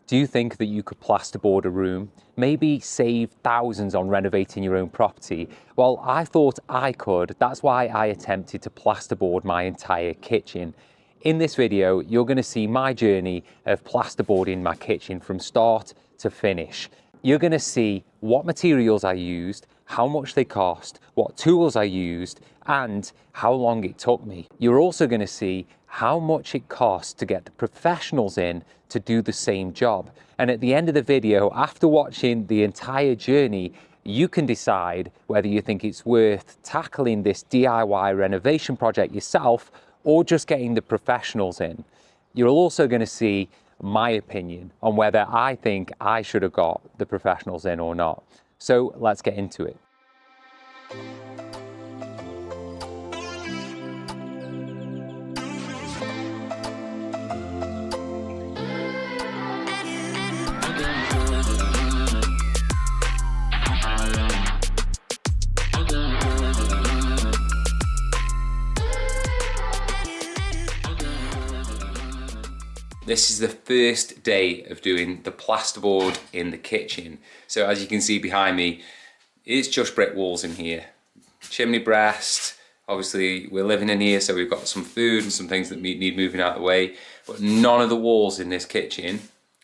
Do you think that you could plasterboard a room, maybe save thousands on renovating your own property? Well, I thought I could. That's why I attempted to plasterboard my entire kitchen. In this video, you're going to see my journey of plasterboarding my kitchen from start to finish. You're going to see what materials I used, how much they cost, what tools I used, and how long it took me. You're also going to see how much it costs to get the professionals in to do the same job. And at the end of the video, after watching the entire journey, you can decide whether you think it's worth tackling this DIY renovation project yourself or just getting the professionals in. You're also going to see my opinion on whether I think I should have got the professionals in or not. So let's get into it. This is the first day of doing the plasterboard in the kitchen. So as you can see behind me, it's just brick walls in here. Chimney breast, obviously we're living in here, so we've got some food and some things that need moving out of the way, but none of the walls in this kitchen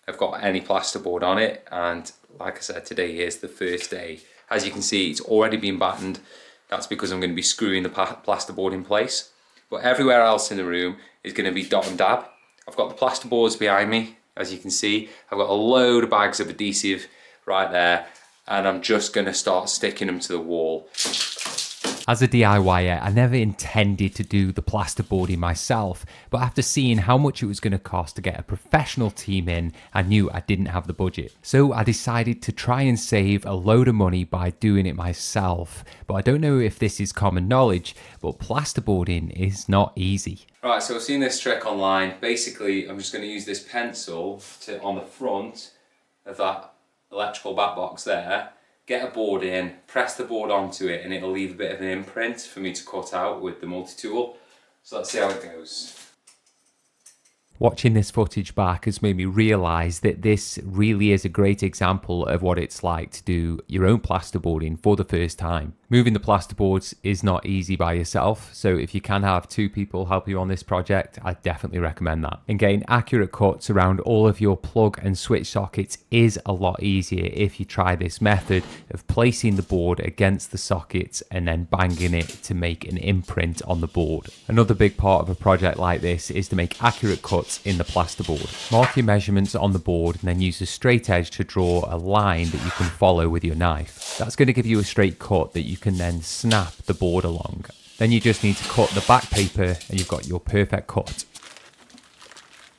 have got any plasterboard on it. And like I said, today is the first day. As you can see, it's already been battened. That's because I'm going to be screwing the plasterboard in place. But everywhere else in the room is going to be dot and dab. I've got the plasterboards behind me, as you can see. I've got a load of bags of adhesive right there, and I'm just going to start sticking them to the wall. As a DIYer, I never intended to do the plasterboarding myself, but after seeing how much it was going to cost to get a professional team in, I knew I didn't have the budget. So I decided to try and save a load of money by doing it myself. But I don't know if this is common knowledge, but plasterboarding is not easy. Right, so I've seen this trick online. Basically, I'm just going to use this pencil on the front of that electrical back box there, get a board in, press the board onto it, and it'll leave a bit of an imprint for me to cut out with the multi-tool. So let's see how it goes. Watching this footage back has made me realise that this really is a great example of what it's like to do your own plasterboarding for the first time. Moving the plasterboards is not easy by yourself, so if you can have two people help you on this project, I definitely recommend that. And getting accurate cuts around all of your plug and switch sockets is a lot easier if you try this method of placing the board against the sockets and then banging it to make an imprint on the board. Another big part of a project like this is to make accurate cuts in the plasterboard. Mark your measurements on the board and then use a straight edge to draw a line that you can follow with your knife. That's going to give you a straight cut that you can then snap the board along. Then you just need to cut the back paper and you've got your perfect cut.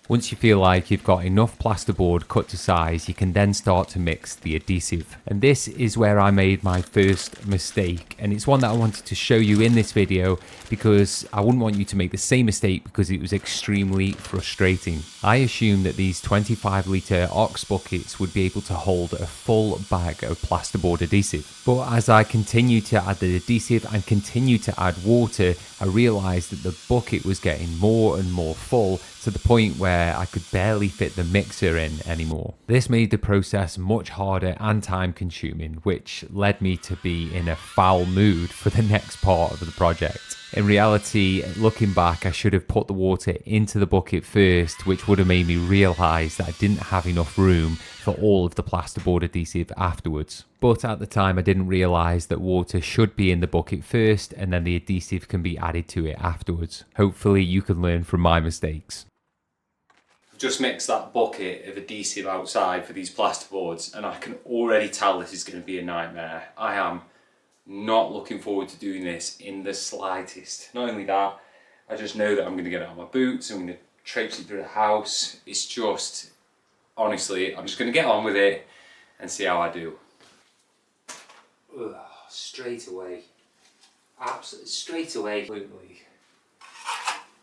Once you feel like you've got enough plasterboard cut to size, you can then start to mix the adhesive. And this is where I made my first mistake, and it's one that I wanted to show you in this video because I wouldn't want you to make the same mistake because it was extremely frustrating. I assumed that these 25-litre ox buckets would be able to hold a full bag of plasterboard adhesive. But as I continued to add the adhesive and continued to add water, I realised that the bucket was getting more and more full, to the point where I could barely fit the mixer in anymore. This made the process much harder and time consuming, which led me to be in a foul mood for the next part of the project. In reality, looking back, I should have put the water into the bucket first, which would have made me realise that I didn't have enough room for all of the plasterboard adhesive afterwards. But at the time, I didn't realise that water should be in the bucket first and then the adhesive can be added to it afterwards. Hopefully you can learn from my mistakes. Just mixed that bucket of adhesive outside for these plasterboards, and I can already tell this is going to be a nightmare. I am not looking forward to doing this in the slightest. Not only that, I just know that I'm going to get out of my boots, I'm going to traipse it through the house. It's just, honestly, I'm just going to get on with it and see how I do. Ugh, straight away. Absolutely, straight away. Absolutely.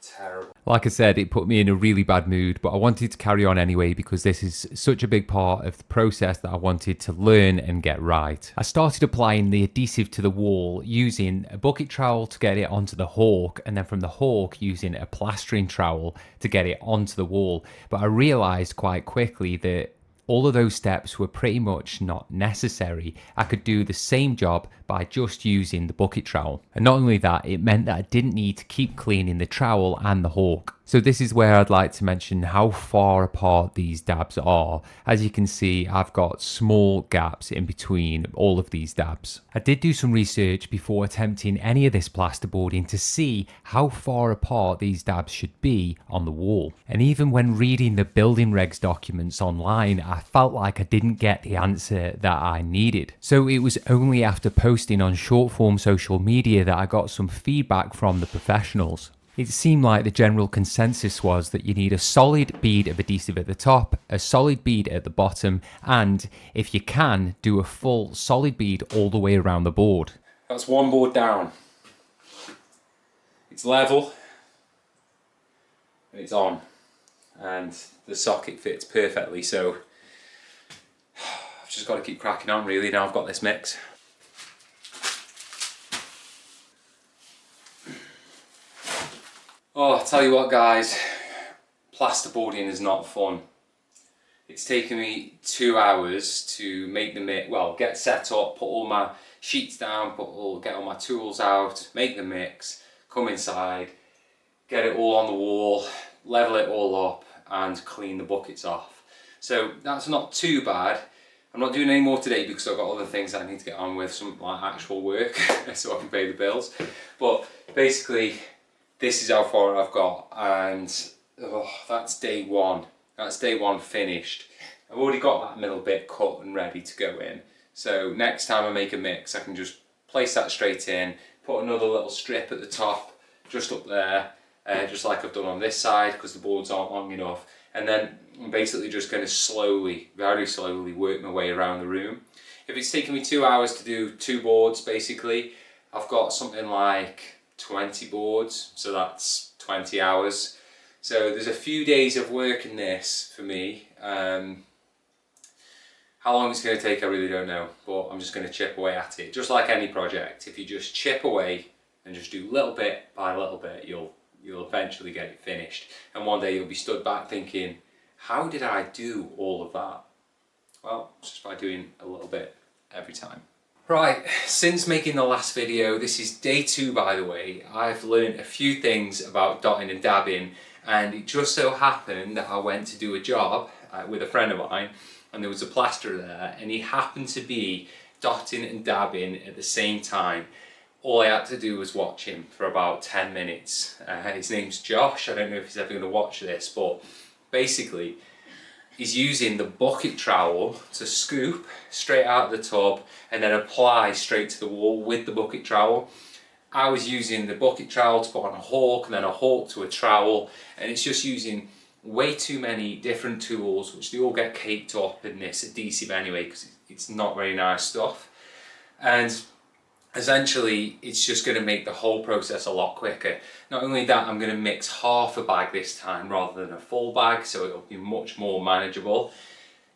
Terrible. Like I said, it put me in a really bad mood, but I wanted to carry on anyway because this is such a big part of the process that I wanted to learn and get right. I started applying the adhesive to the wall using a bucket trowel to get it onto the hawk, and then from the hawk using a plastering trowel to get it onto the wall. But I realised quite quickly that all of those steps were pretty much not necessary. I could do the same job by just using the bucket trowel. And not only that, it meant that I didn't need to keep cleaning the trowel and the hawk. So this is where I'd like to mention how far apart these dabs are. As you can see, I've got small gaps in between all of these dabs. I did do some research before attempting any of this plasterboarding to see how far apart these dabs should be on the wall. And even when reading the building regs documents online, I felt like I didn't get the answer that I needed. So it was only after posting on short form social media that I got some feedback from the professionals. It seemed like the general consensus was that you need a solid bead of adhesive at the top, a solid bead at the bottom, and if you can, do a full solid bead all the way around the board. That's one board down. It's level, and it's on, and the socket fits perfectly, so I've just got to keep cracking on really now I've got this mix. Oh, I'll tell you what guys, plasterboarding is not fun. It's taken me 2 hours to make the mix, well, get set up, put all my sheets down, get all my tools out, make the mix, come inside, get it all on the wall, level it all up and clean the buckets off. So that's not too bad. I'm not doing any more today because I've got other things that I need to get on with, some like actual work so I can pay the bills. But basically, this is how far I've got, and that's day one. That's day one finished. I've already got that middle bit cut and ready to go in. So next time I make a mix, I can just place that straight in, put another little strip at the top, just up there, just like I've done on this side because the boards aren't long enough. And then I'm basically just going to slowly, very slowly work my way around the room. If it's taken me 2 hours to do 2 boards, basically, I've got something like 20 boards, so that's 20 hours. So there's a few days of work in this for me. How long it's going to take I really don't know, but I'm just going to chip away at it. Just like any project, if you just chip away and just do little bit by little bit, you'll eventually get it finished. And one day you'll be stood back thinking, how did I do all of that? Well, just by doing a little bit every time. Right, since making the last video, this is day 2 by the way, I've learned a few things about dotting and dabbing, and it just so happened that I went to do a job with a friend of mine, and there was a plasterer there, and he happened to be dotting and dabbing at the same time. All I had to do was watch him for about 10 minutes. His name's Josh, I don't know if he's ever going to watch this, but basically he's using the bucket trowel to scoop straight out of the tub and then apply straight to the wall with the bucket trowel. I was using the bucket trowel to put on a hawk and then a hawk to a trowel, and it's just using way too many different tools which they all get caked up in this adhesive anyway because it's not very nice stuff. And essentially it's just going to make the whole process a lot quicker. Not only that, I'm going to mix half a bag this time rather than a full bag, so it'll be much more manageable.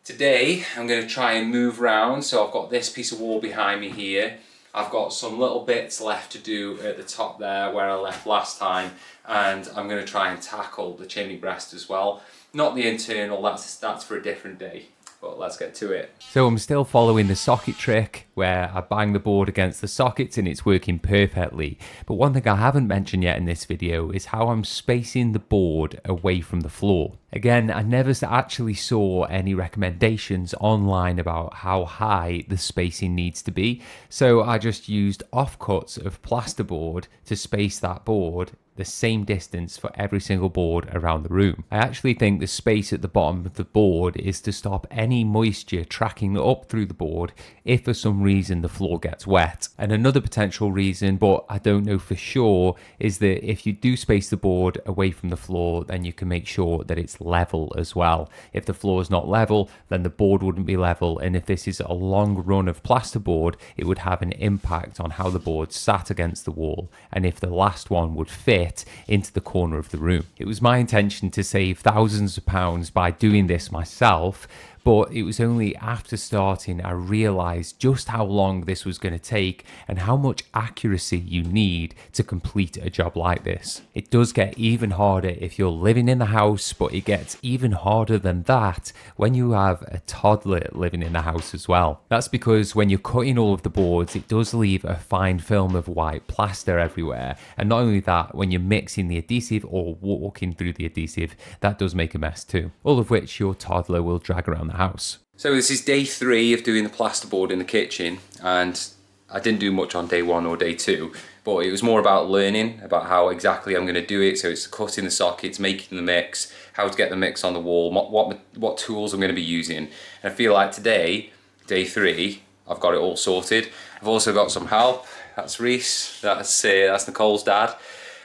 Today I'm going to try and move around, so I've got this piece of wall behind me here. I've got some little bits left to do at the top there where I left last time, and I'm going to try and tackle the chimney breast as well. Not the internal, that's for a different day. But let's get to it. So I'm still following the socket trick where I bang the board against the sockets and it's working perfectly. But one thing I haven't mentioned yet in this video is how I'm spacing the board away from the floor. Again, I never actually saw any recommendations online about how high the spacing needs to be. So I just used offcuts of plasterboard to space that board the same distance for every single board around the room. I actually think the space at the bottom of the board is to stop any moisture tracking up through the board if for some reason the floor gets wet. And another potential reason, but I don't know for sure, is that if you do space the board away from the floor, then you can make sure that it's level as well. If the floor is not level, then the board wouldn't be level, and if this is a long run of plasterboard, it would have an impact on how the board sat against the wall, and if the last one would fit into the corner of the room. It was my intention to save thousands of pounds by doing this myself, But it was only after starting I realized just how long this was going to take and how much accuracy you need to complete a job like this. It does get even harder if you're living in the house, but it gets even harder than that when you have a toddler living in the house as well. That's because when you're cutting all of the boards, it does leave a fine film of white plaster everywhere. And not only that, when you're mixing the adhesive or walking through the adhesive, that does make a mess too. All of which your toddler will drag around the house. So this is day 3 of doing the plasterboard in the kitchen, and I didn't do much on day 1 or day 2, but it was more about learning about how exactly I'm going to do it. So it's cutting the sockets, making the mix, how to get the mix on the wall, what tools I'm going to be using. And I feel like today, day 3, I've got it all sorted. I've also got some help. That's Reese, that's Nicole's dad.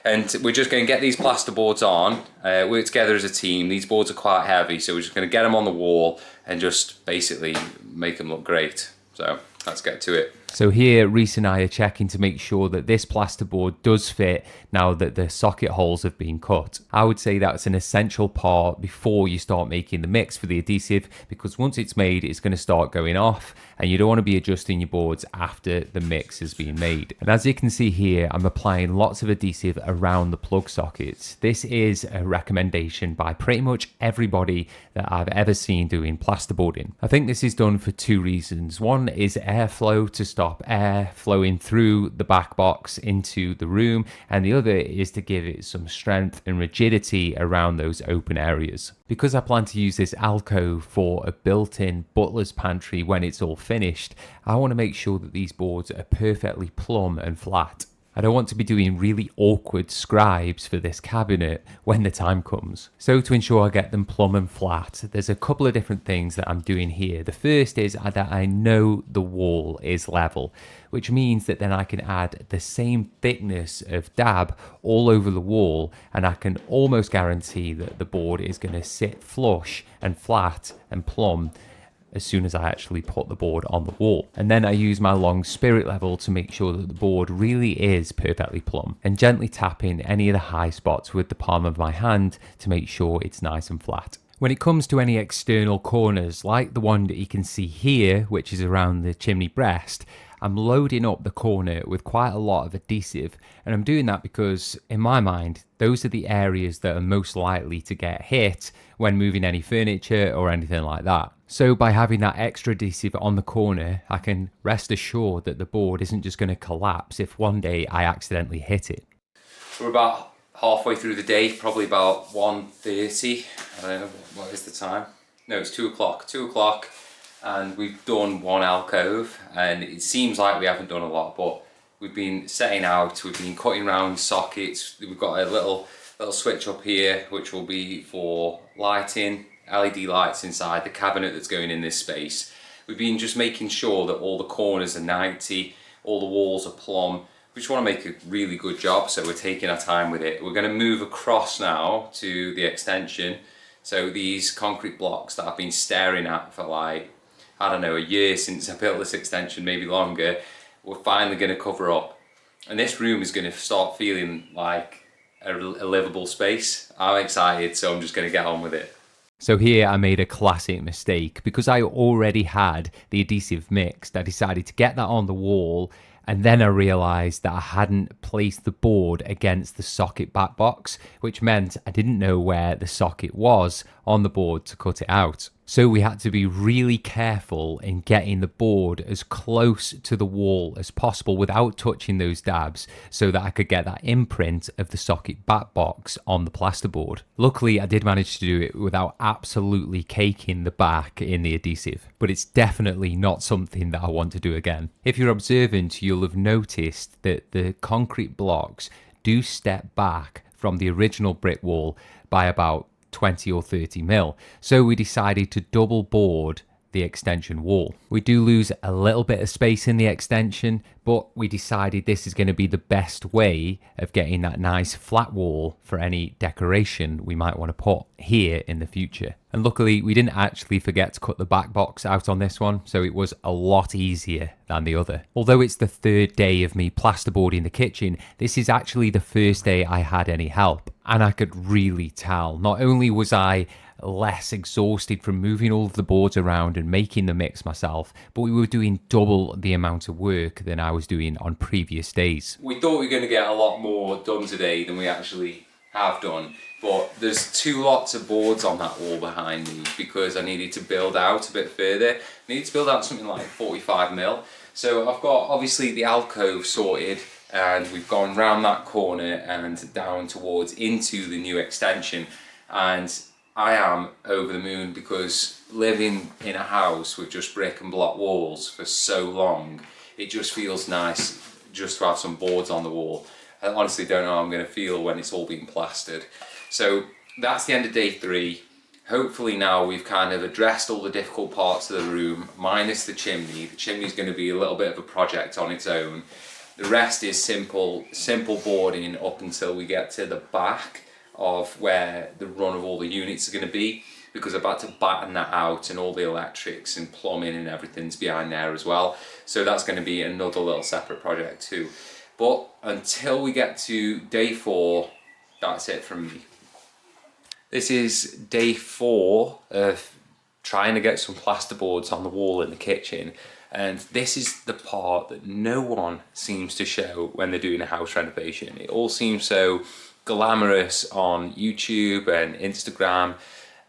And we're just going to get these plasterboards on, work together as a team. These boards are quite heavy, so we're just going to get them on the wall and just basically make them look great. So let's get to it. So here, Reese and I are checking to make sure that this plasterboard does fit now that the socket holes have been cut. I would say that's an essential part before you start making the mix for the adhesive, because once it's made, it's going to start going off and you don't want to be adjusting your boards after the mix has been made. And as you can see here, I'm applying lots of adhesive around the plug sockets. This is a recommendation by pretty much everybody that I've ever seen doing plasterboarding. I think this is done for 2 reasons. One is airflow, to stop air flowing through the back box into the room, and the other is to give it some strength and rigidity around those open areas. Because I plan to use this alcove for a built-in butler's pantry when it's all finished, I want to make sure that these boards are perfectly plumb and flat. I don't want to be doing really awkward scribes for this cabinet when the time comes. So to ensure I get them plumb and flat, there's a couple of different things that I'm doing here. The first is that I know the wall is level, which means that then I can add the same thickness of dab all over the wall, and I can almost guarantee that the board is going to sit flush and flat and plumb as soon as I actually put the board on the wall. And then I use my long spirit level to make sure that the board really is perfectly plumb, and gently tapping any of the high spots with the palm of my hand to make sure it's nice and flat. When it comes to any external corners, like the one that you can see here, which is around the chimney breast, I'm loading up the corner with quite a lot of adhesive, and I'm doing that because in my mind those are the areas that are most likely to get hit when moving any furniture or anything like that. So by having that extra adhesive on the corner, I can rest assured that the board isn't just going to collapse if one day I accidentally hit it. We're about halfway through the day, probably about 1:30. I don't know, what is the time? No, it's 2 o'clock. 2 o'clock. And we've done 1 alcove, and it seems like we haven't done a lot, but we've been setting out, we've been cutting round sockets. We've got a little switch up here which will be for lighting, LED lights inside the cabinet that's going in this space. We've been just making sure that all the corners are 90, all the walls are plumb. We just want to make a really good job, so we're taking our time with it. We're going to move across now to the extension. So these concrete blocks that I've been staring at for like, I don't know, a year since I built this extension, maybe longer, we're finally going to cover up. And this room is going to start feeling like a livable space. I'm excited, so I'm just going to get on with it. So here I made a classic mistake. Because I already had the adhesive mixed, I decided to get that on the wall, and then I realised that I hadn't placed the board against the socket back box, which meant I didn't know where the socket was on the board to cut it out. So we had to be really careful in getting the board as close to the wall as possible without touching those dabs, so that I could get that imprint of the socket back box on the plasterboard. Luckily, I did manage to do it without absolutely caking the back in the adhesive, but it's definitely not something that I want to do again. If you're observant, you'll have noticed that the concrete blocks do step back from the original brick wall by about 20 or 30 mil. So we decided to double board the extension wall. We do lose a little bit of space in the extension, but we decided this is going to be the best way of getting that nice flat wall for any decoration we might want to put here in the future. And luckily we didn't actually forget to cut the back box out on this one, so it was a lot easier than the other. Although it's the 3rd day of me plasterboarding the kitchen, this is actually the first day I had any help. And I could really tell, not only was I less exhausted from moving all of the boards around and making the mix myself, but we were doing double the amount of work than I was doing on previous days. We thought we were going to get a lot more done today than we actually have done, but there's 2 lots of boards on that wall behind me because I needed to build out a bit further. I needed to build out something like 45 mil. So I've got obviously the alcove sorted, and we've gone round that corner and down towards into the new extension, and I am over the moon because living in a house with just brick and block walls for so long, it just feels nice just to have some boards on the wall. I honestly don't know how I'm going to feel when it's all been plastered. So that's the end of day 3. Hopefully now we've kind of addressed all the difficult parts of the room, minus the chimney. The chimney's going to be a little bit of a project on its own. The rest is simple boarding up until we get to the back of where the run of all the units are going to be, because I've had to batten that out and all the electrics and plumbing and everything's behind there as well. So that's going to be another little separate project too. But until we get to day 4, that's it from me. This is day 4 of trying to get some plasterboards on the wall in the kitchen. And this is the part that no one seems to show when they're doing a house renovation. It all seems so glamorous on YouTube and Instagram,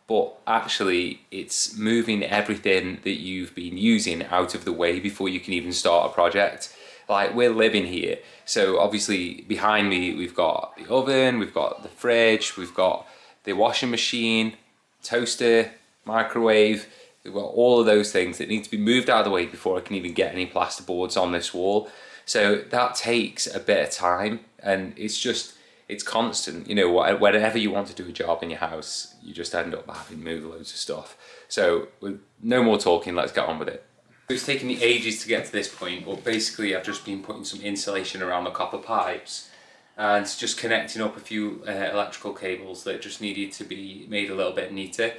but actually it's moving everything that you've been using out of the way before you can even start a project. Like, we're living here, so obviously behind me we've got the oven, we've got the fridge, we've got the washing machine, toaster, microwave. We've got all of those things that need to be moved out of the way before I can even get any plasterboards on this wall. So that takes a bit of time, and it's constant. You know, whenever you want to do a job in your house, you just end up having to move loads of stuff. So with no more talking, let's get on with it. It's taken me ages to get to this point, but basically I've just been putting some insulation around the copper pipes and just connecting up a few electrical cables that just needed to be made a little bit neater.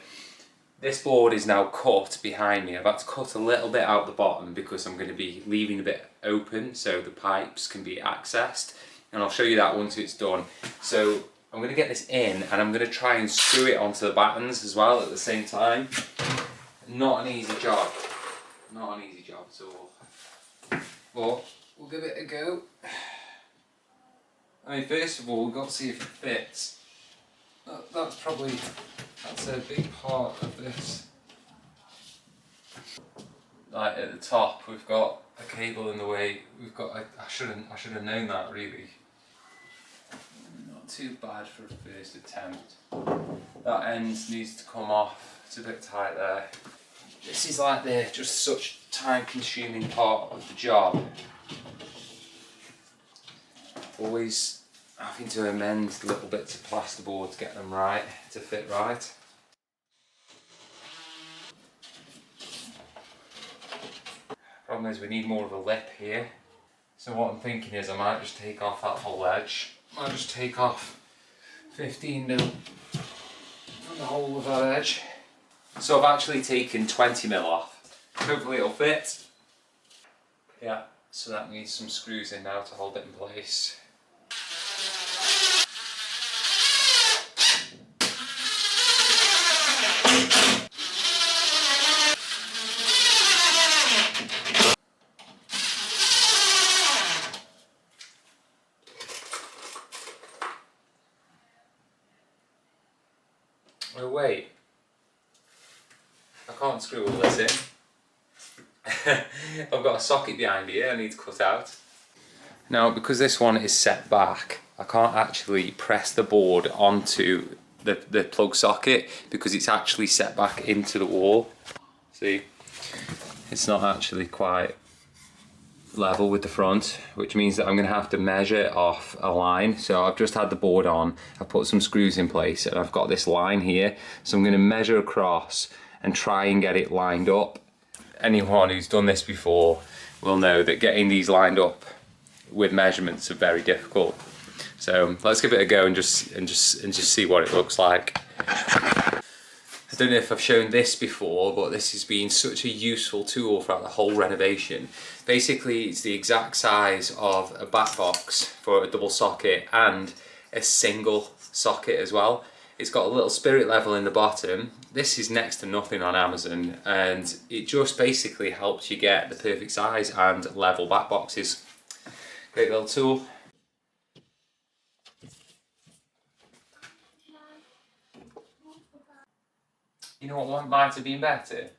This board is now cut behind me. I've had to cut a little bit out the bottom because I'm going to be leaving a bit open so the pipes can be accessed, and I'll show you that once it's done. So I'm going to get this in and I'm going to try and screw it onto the battens as well at the same time. Not an easy job. Not an easy job at all. But we'll give it a go. I mean, first of all, we've got to see if it fits. That's a big part of this. Like at the top, we've got a cable in the way. I should have known that really. Not too bad for a first attempt. That end needs to come off. It's a bit tight there. This is like just such time-consuming part of the job. Always having to amend little bits of plasterboard to get them right, to fit right. Problem is we need more of a lip here. So what I'm thinking is I might just take off that whole edge. I might just take off 15 mil on the whole of that edge. So I've actually taken 20 mil off. Hopefully it'll fit. Yeah, so that needs some screws in now to hold it in place. Oh wait, I can't screw all this in. I've got a socket behind here I need to cut out. Now, because this one is set back, I can't actually press the board onto the plug socket because it's actually set back into the wall. See, it's not actually quite level with the front, which means that I'm going to have to measure off a line. So I've just had the board on, I've put some screws in place and I've got this line here, so I'm going to measure across and try and get it lined up. Anyone who's done this before will know that getting these lined up with measurements are very difficult. So let's give it a go and just see what it looks like. I don't know if I've shown this before, but this has been such a useful tool throughout the whole renovation. Basically, it's the exact size of a back box for a double socket and a single socket as well. It's got a little spirit level in the bottom This is next to nothing on Amazon, and it just basically helps you get the perfect size and level back boxes. Great little tool. You know what might have been better?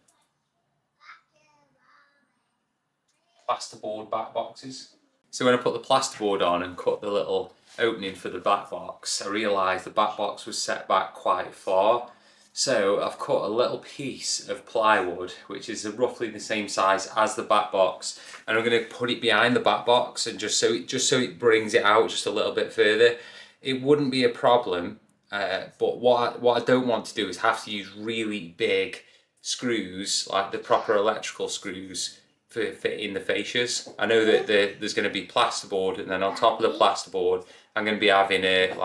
Plasterboard back boxes. So when I put the plasterboard on and cut the little opening for the back box, I realised the back box was set back quite far. So I've cut a little piece of plywood, which is roughly the same size as the back box, and I'm going to put it behind the back box, and just so it brings it out just a little bit further. It wouldn't be a problem, but what I don't want to do is have to use really big screws, like the proper electrical screws, for fitting the fascias. I know that there's going to be plasterboard, and then on top of the plasterboard, I'm going to be having a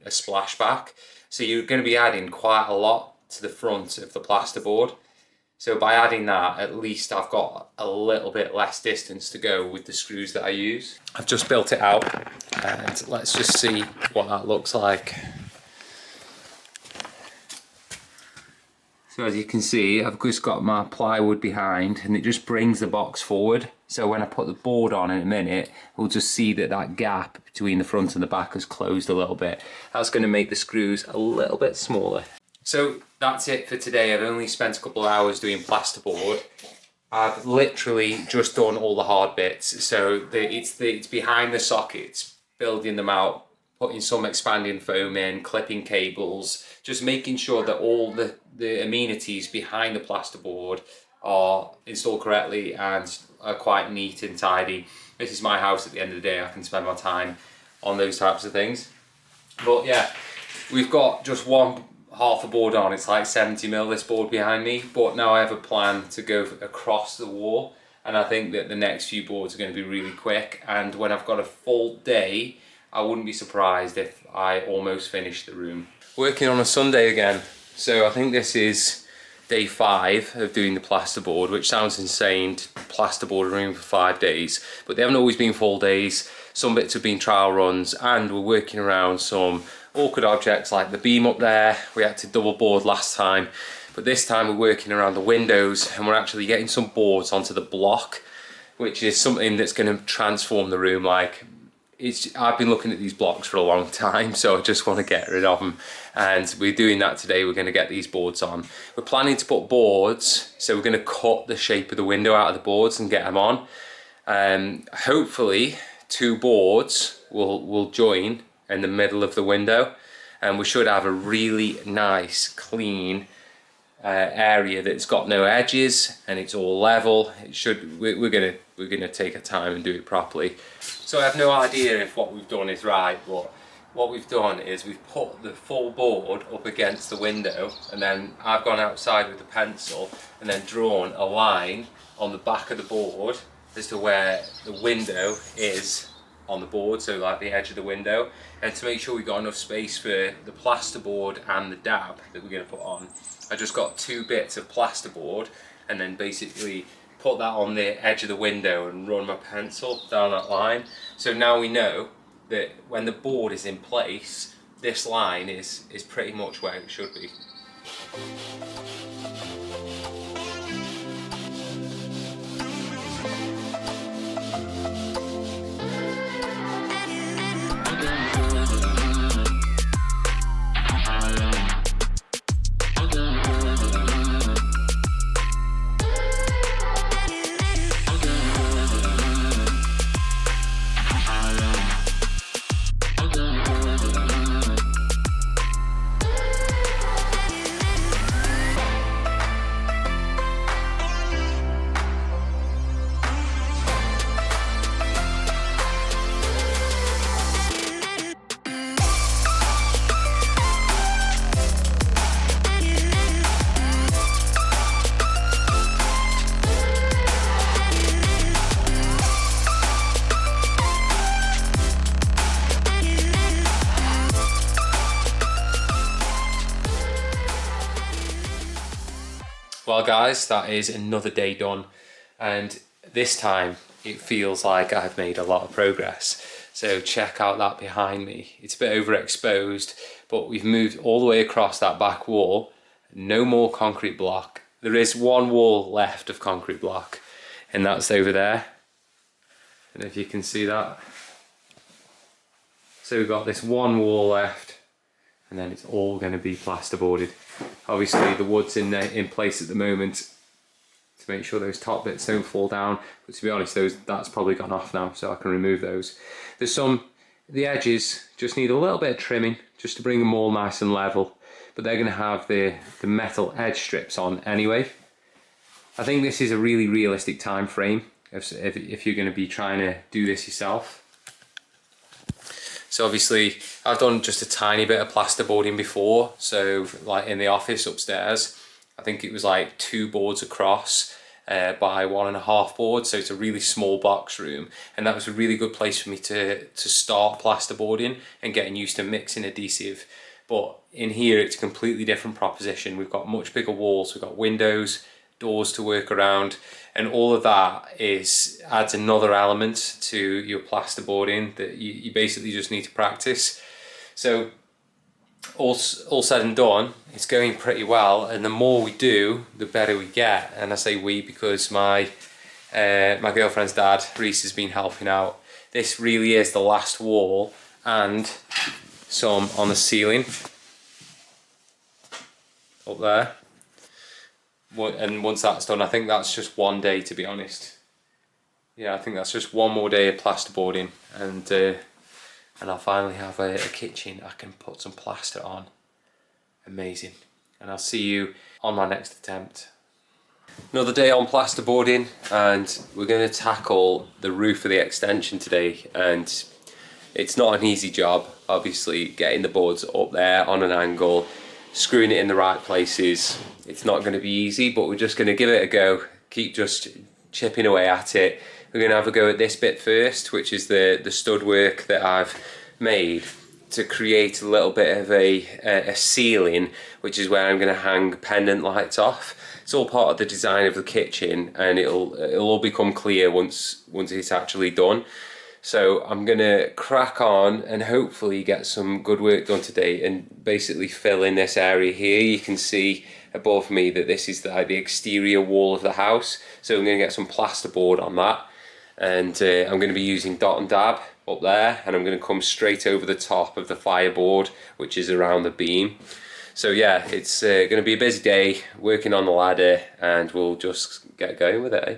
splashback. So you're going to be adding quite a lot to the front of the plasterboard. So by adding that, at least I've got a little bit less distance to go with the screws that I use. I've just built it out, and let's just see what that looks like. So as you can see, I've just got my plywood behind, and it just brings the box forward. So when I put the board on in a minute, we'll just see that that gap between the front and the back has closed a little bit. That's going to make the screws a little bit smaller. So that's it for today. I've only spent a couple of hours doing plasterboard. I've literally just done all the hard bits. So it's behind the sockets, building them out, putting some expanding foam in, clipping cables, just making sure that all the amenities behind the plasterboard are installed correctly and are quite neat and tidy. This is my house at the end of the day. I can spend my time on those types of things. But yeah, we've got just one half a board on. It's like 70mm, this board behind me, but now I have a plan to go across the wall, and I think that the next few boards are going to be really quick, and when I've got a full day, I wouldn't be surprised if I almost finish the room. Working on a Sunday again, so I think this is day 5 of doing the plasterboard, which sounds insane to plasterboard a room for 5 days, but they haven't always been full days. Some bits have been trial runs, and we're working around some awkward objects like the beam up there. We had to double board last time, but this time we're working around the windows, and we're actually getting some boards onto the block, which is something that's going to transform the room. I've been looking at these blocks for a long time, so I just want to get rid of them, and we're doing that today. We're going to get these boards on. We're planning to put boards, so we're going to cut the shape of the window out of the boards and get them on. Hopefully 2 boards will join in the middle of the window, and we should have a really nice clean area that's got no edges and it's all level. We're gonna take our time and do it properly. So I have no idea if what we've done is right, but what we've done is we've put the full board up against the window, and then I've gone outside with a pencil and then drawn a line on the back of the board as to where the window is on the board, so like the edge of the window, and to make sure we got enough space for the plasterboard and the dab that we're going to put on. I just got 2 bits of plasterboard and then basically put that on the edge of the window and run my pencil down that line. So now we know that when the board is in place, this line is pretty much where it should be. Well guys, that is another day done, and this time it feels like I've made a lot of progress. So check out that behind me. It's a bit overexposed, but we've moved all the way across that back wall. no more concrete block. There is one wall left of concrete block, and that's over there. And if you can see that. So we've got this one wall left, and then it's all going to be plasterboarded. Obviously the wood's in place at the moment to make sure those top bits don't fall down, but to be honest, that's probably gone off now, so I can remove those. The edges just need a little bit of trimming just to bring them all nice and level, but they're going to have the metal edge strips on anyway. I think this is a really realistic time frame if you're going to be trying to do this yourself. So obviously I've done just a tiny bit of plasterboarding before, so like in the office upstairs, I think it was like 2 boards across by 1.5 boards, so it's a really small box room, and that was a really good place for me to start plasterboarding and getting used to mixing adhesive. But in here it's a completely different proposition. We've got much bigger walls, we've got windows, doors to work around, and all of that adds another element to your plasterboarding that you basically just need to practice. So all said and done, it's going pretty well, and the more we do, the better we get. And I say we because my girlfriend's dad, Reese, has been helping out. This really is the last wall and some on the ceiling up there. And once that's done, I think that's just one day, to be honest. Yeah, I think that's just one more day of plasterboarding, and I'll finally have a kitchen I can put some plaster on. Amazing. And I'll see you on my next attempt. Another day on plasterboarding, and we're going to tackle the roof of the extension today. And it's not an easy job, obviously, getting the boards up there on an angle, screwing it in the right places. It's not going to be easy, but we're just going to give it a go, keep just chipping away at it. We're going to have a go at this bit first, which is the stud work that I've made to create a little bit of a ceiling, which is where I'm going to hang pendant lights off. It's all part of the design of the kitchen, and it'll all become clear once it's actually done. So I'm going to crack on and hopefully get some good work done today and basically fill in this area here. You can see above me that this is the exterior wall of the house. So I'm going to get some plasterboard on that, and I'm going to be using dot and dab up there, and I'm going to come straight over the top of the fireboard, which is around the beam. So yeah, it's going to be a busy day working on the ladder, and we'll just get going with it, eh?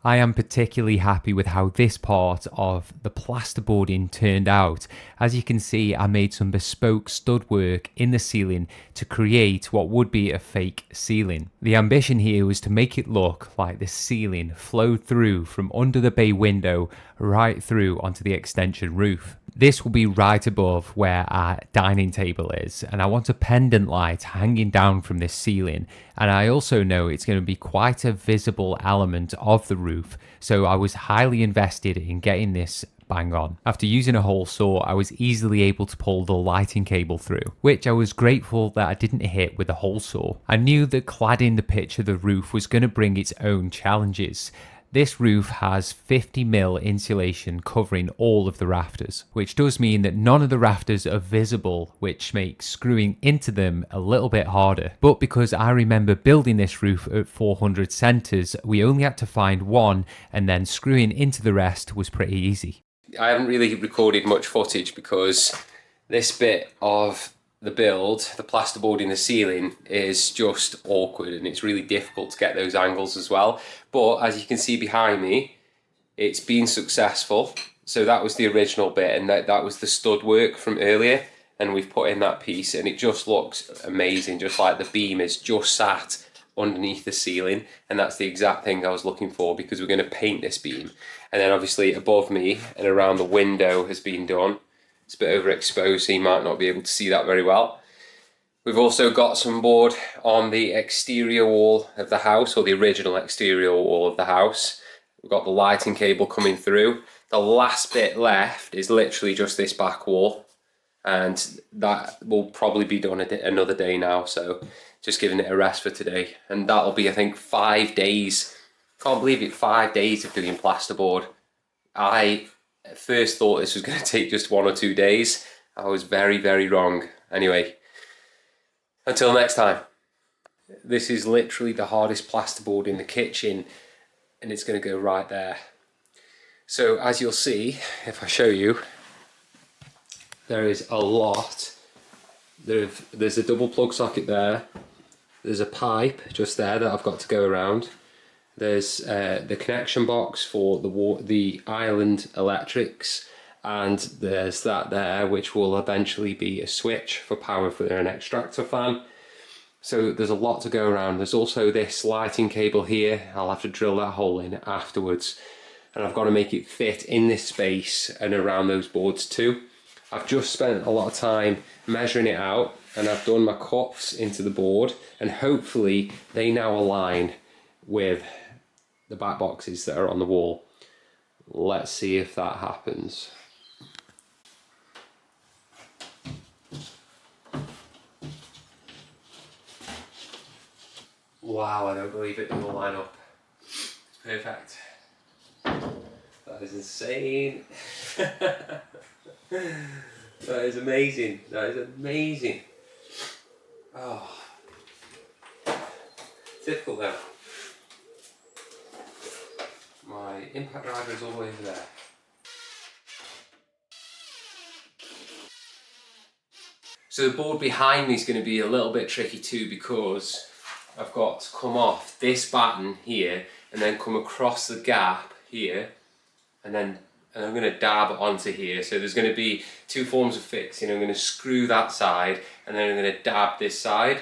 I am particularly happy with how this part of the plasterboarding turned out. As you can see, I made some bespoke stud work in the ceiling to create what would be a fake ceiling. The ambition here was to make it look like the ceiling flowed through from under the bay window right through onto the extension roof. This will be right above where our dining table is, and I want a pendant light hanging down from this ceiling, and I also know it's going to be quite a visible element of the roof, so I was highly invested in getting this bang on. After using a hole saw, I was easily able to pull the lighting cable through, which I was grateful that I didn't hit with a hole saw. I knew that cladding the pitch of the roof was going to bring its own challenges. This roof has 50mm insulation covering all of the rafters, which does mean that none of the rafters are visible, which makes screwing into them a little bit harder. But because I remember building this roof at 400 centres, we only had to find one, and then screwing into the rest was pretty easy. I haven't really recorded much footage because this bit of the build, the plasterboard in the ceiling, is just awkward, and it's really difficult to get those angles as well. But as you can see behind me, it's been successful. So that was the original bit, and that was the stud work from earlier, and we've put in that piece, and it just looks amazing, just like the beam is just sat underneath the ceiling, and that's the exact thing I was looking for, because we're going to paint this beam. And then obviously above me and around the window has been done. It's a bit overexposed, so you might not be able to see that very well. We've also got some board on the exterior wall of the house, or the original exterior wall of the house. We've got the lighting cable coming through. The last bit left is literally just this back wall, and that will probably be done another day now, so just giving it a rest for today. And that'll be, I think, 5 days. Can't believe it, 5 days of doing plasterboard. I at first thought this was going to take just 1 or 2 days. I was very, very wrong. Anyway, until next time. This is literally the hardest plasterboard in the kitchen, and it's going to go right there. So as you'll see, if I show you, there is a lot. There's a double plug socket there. There's a pipe just there that I've got to go around. There's the connection box for the island electrics, and there's that there which will eventually be a switch for power for an extractor fan. So there's a lot to go around. There's also this lighting cable here. I'll have to drill that hole in afterwards, and I've got to make it fit in this space and around those boards too. I've just spent a lot of time measuring it out, and I've done my cuts into the board, and hopefully they now align with the back boxes that are on the wall. Let's see if that happens. Wow, I don't believe it will line up. It's perfect. That is insane. That is amazing. That is amazing. Oh, it's difficult now. My impact driver is all the way over there. So the board behind me is going to be a little bit tricky too, because I've got to come off this batten here and then come across the gap here, and I'm going to dab onto here. So there's going to be two forms of fixing. I'm going to screw that side, and then I'm going to dab this side.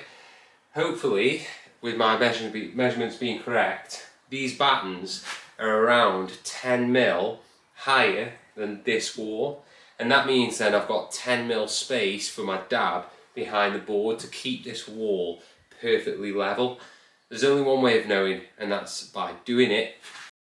Hopefully, with my measurements being correct, these battens are around 10 mil higher than this wall, and that means then I've got 10 mil space for my dab behind the board to keep this wall perfectly level. There's only one way of knowing, and that's by doing it.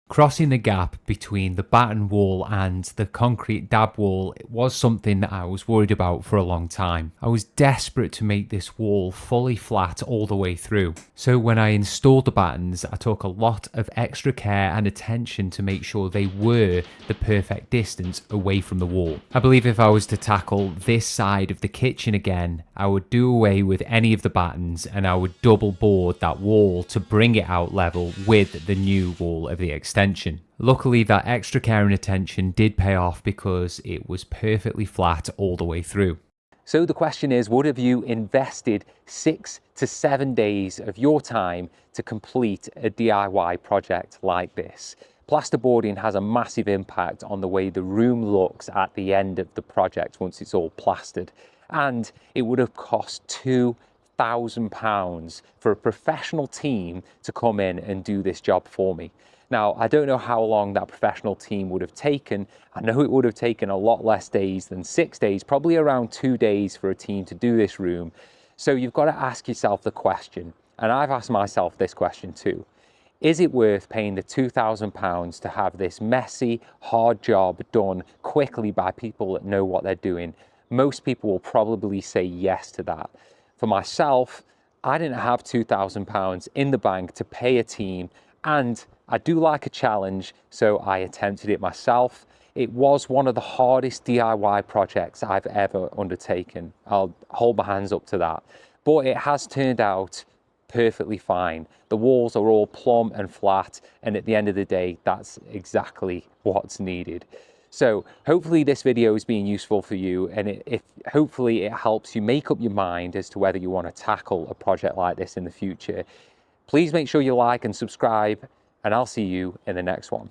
Crossing the gap between the batten wall and the concrete dab wall was something that I was worried about for a long time. I was desperate to make this wall fully flat all the way through. So when I installed the battens, I took a lot of extra care and attention to make sure they were the perfect distance away from the wall. I believe if I was to tackle this side of the kitchen again, I would do away with any of the battens, and I would double board that wall to bring it out level with the new wall of the extension. Luckily, that extra care and attention did pay off, because it was perfectly flat all the way through. So the question is, would have you invested 6 to 7 days of your time to complete a DIY project like this? Plasterboarding has a massive impact on the way the room looks at the end of the project once it's all plastered. And it would have cost £2,000 for a professional team to come in and do this job for me. Now, I don't know how long that professional team would have taken. I know it would have taken a lot less days than 6 days, probably around 2 days for a team to do this room. So you've got to ask yourself the question, and I've asked myself this question too. Is it worth paying the £2,000 to have this messy, hard job done quickly by people that know what they're doing? Most people will probably say yes to that. For myself, I didn't have £2,000 in the bank to pay a team, and I do like a challenge, so I attempted it myself. It was one of the hardest DIY projects I've ever undertaken. I'll hold my hands up to that. But it has turned out perfectly fine. The walls are all plumb and flat, and at the end of the day, that's exactly what's needed. So hopefully this video is being useful for you, and hopefully it helps you make up your mind as to whether you want to tackle a project like this in the future. Please make sure you like and subscribe, and I'll see you in the next one.